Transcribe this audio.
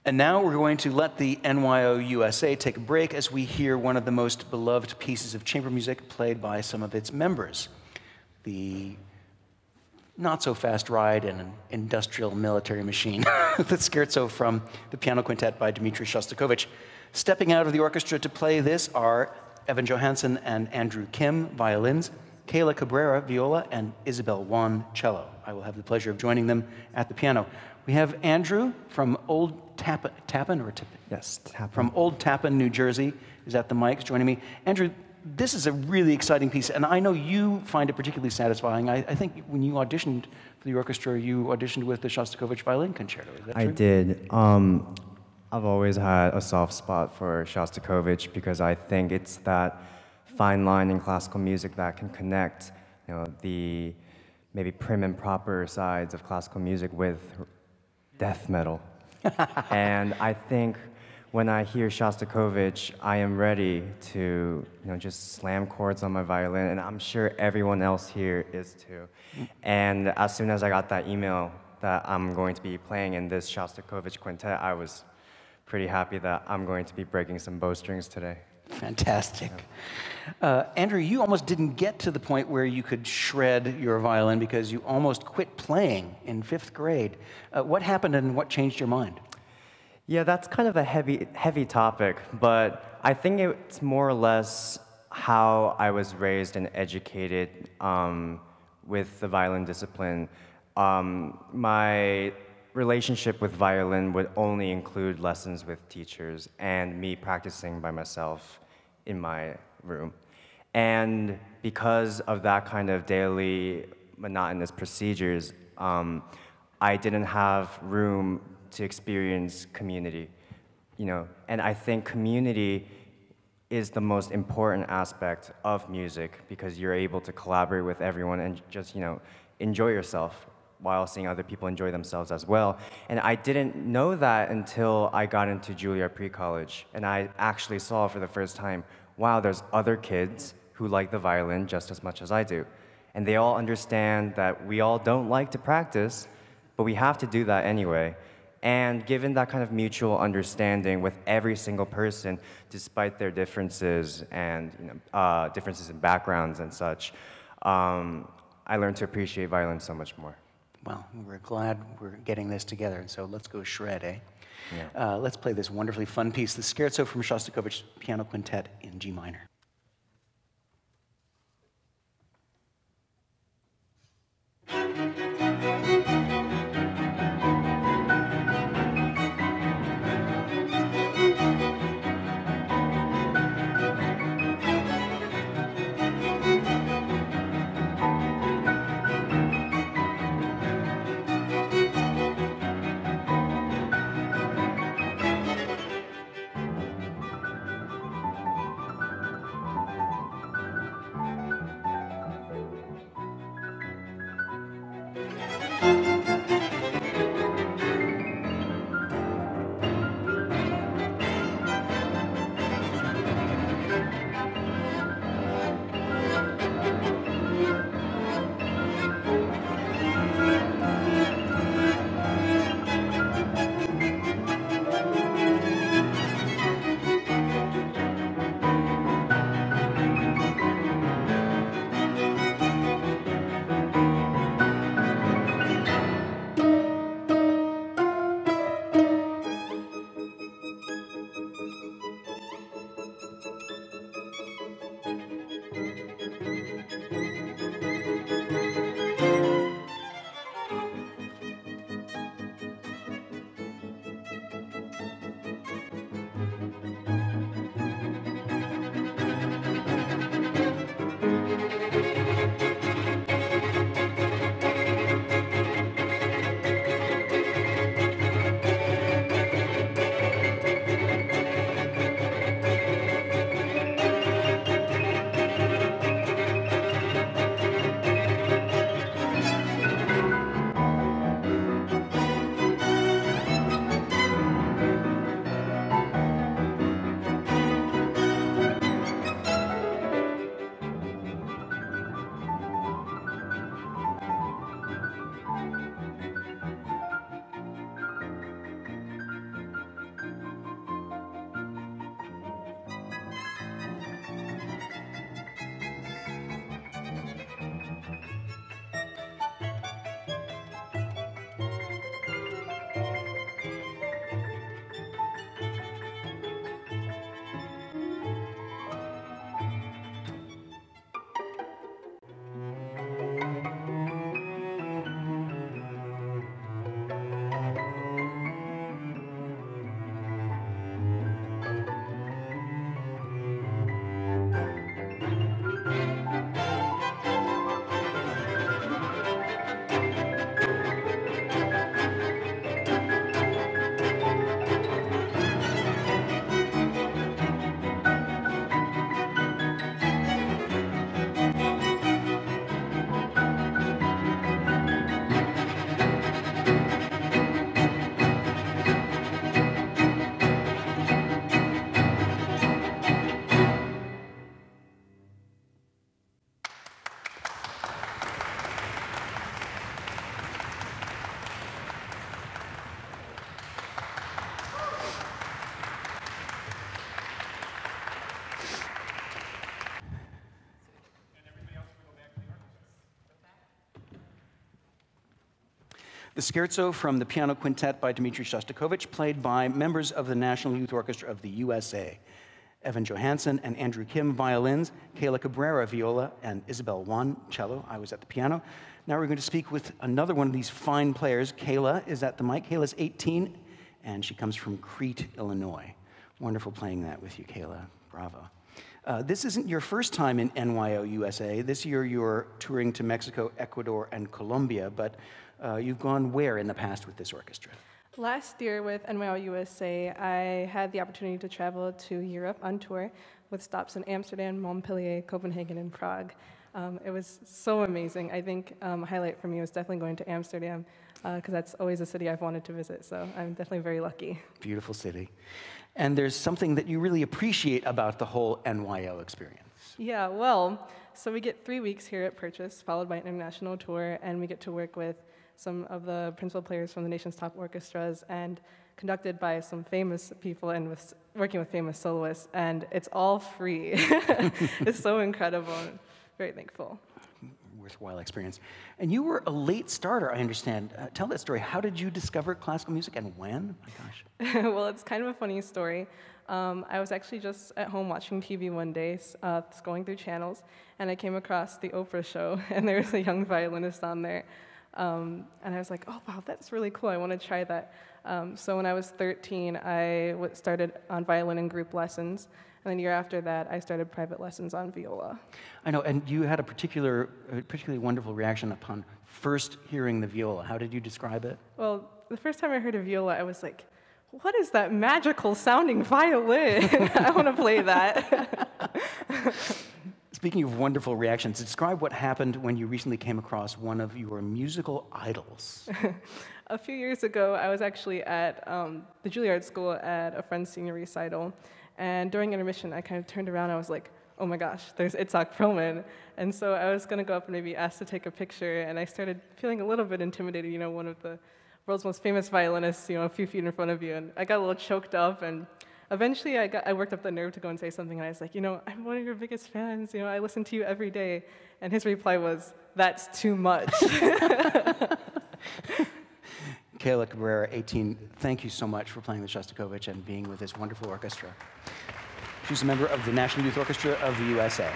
And now we're going to let the NYO-USA take a break as we hear one of the most beloved pieces of chamber music played by some of its members. The not-so-fast ride in an industrial military machine, the Scherzo from the Piano Quintet by Dmitri Shostakovich. Stepping out of the orchestra to play this are Evan Johansson and Andrew Kim, violins, Kayla Cabrera, viola, and Isabel Wan, cello. I will have the pleasure of joining them at the piano. We have Andrew from Old Tappan, or Tappan? Yes, Tappan. From Old Tappan, New Jersey, is at the mics joining me. Andrew, this is a really exciting piece, and I know you find it particularly satisfying. I think when you auditioned for the orchestra, you auditioned with the Shostakovich Violin Concerto. Is that true? I did. I've always had a soft spot for Shostakovich because I think it's that fine line in classical music that can connect, the maybe prim and proper sides of classical music with death metal. And I think when I hear Shostakovich, I am ready to just slam chords on my violin, and I'm sure everyone else here is too. And as soon as I got that email that I'm going to be playing in this Shostakovich quintet, I was pretty happy that I'm going to be breaking some bowstrings today. Fantastic. Andrew, you almost didn't get to the point where you could shred your violin because you almost quit playing in 5th grade. What happened and what changed your mind? Yeah, that's kind of a heavy topic, but I think it's more or less how I was raised and educated with the violin discipline. My relationship with violin would only include lessons with teachers and me practicing by myself in my room. And because of that kind of daily monotonous procedures, I didn't have room to experience community, and I think community is the most important aspect of music because you're able to collaborate with everyone and just, enjoy yourself while seeing other people enjoy themselves as well. And I didn't know that until I got into Juilliard pre-college, and I actually saw for the first time, wow, there's other kids who like the violin just as much as I do. And they all understand that we all don't like to practice, but we have to do that anyway. And given that kind of mutual understanding with every single person, despite their differences and differences in backgrounds and such, I learned to appreciate violin so much more. Well, we're glad we're getting this together, and so let's go shred, eh? Yeah. Let's play this wonderfully fun piece, the Scherzo from Shostakovich Piano Quintet in G minor. The scherzo from the Piano Quintet by Dmitri Shostakovich, played by members of the National Youth Orchestra of the USA. Evan Johansson and Andrew Kim, violins, Kayla Cabrera, viola, and Isabel Wan, cello. I was at the piano. Now we're going to speak with another one of these fine players. Kayla is at the mic. Kayla's 18, and she comes from Crete, Illinois. Wonderful playing that with you, Kayla. Bravo. This isn't your first time in NYO-USA. This year you're touring to Mexico, Ecuador, and Colombia, but you've gone where in the past with this orchestra? Last year with NYO-USA, I had the opportunity to travel to Europe on tour with stops in Amsterdam, Montpellier, Copenhagen, and Prague. It was so amazing. I think a highlight for me was definitely going to Amsterdam, because that's always a city I've wanted to visit, so I'm definitely very lucky. Beautiful city. And there's something that you really appreciate about the whole NYO experience. Yeah, well, so we get 3 weeks here at Purchase, followed by an international tour, and we get to work with some of the principal players from the nation's top orchestras, and conducted by some famous people and working with famous soloists, and it's all free. It's so incredible. I'm very thankful. Worthwhile experience. And you were a late starter, I understand. Tell that story. How did you discover classical music and when? My gosh. Well, it's kind of a funny story. I was actually just at home watching TV one day, scrolling through channels, and I came across the Oprah show, and there was a young violinist on there. And I was like, oh, wow, that's really cool. I want to try that. So when I was 13, I started on violin and group lessons. And then a year after that, I started private lessons on viola. I know, and you had a particularly wonderful reaction upon first hearing the viola. How did you describe it? Well, the first time I heard a viola, I was like, what is that magical sounding violin? I want to play that. Speaking of wonderful reactions, describe what happened when you recently came across one of your musical idols. A few years ago, I was actually at the Juilliard School at a friend's senior recital. And during intermission, I kind of turned around and I was like, oh my gosh, there's Itzhak Perlman. And so I was going to go up and maybe ask to take a picture, and I started feeling a little bit intimidated, you know, one of the world's most famous violinists, you know, a few feet in front of you. And I got a little choked up, and eventually I worked up the nerve to go and say something, and I was like, you know, I'm one of your biggest fans, you know, I listen to you every day. And his reply was, that's too much. Kayla Cabrera, 18, thank you so much for playing the Shostakovich and being with this wonderful orchestra. She's a member of the National Youth Orchestra of the USA.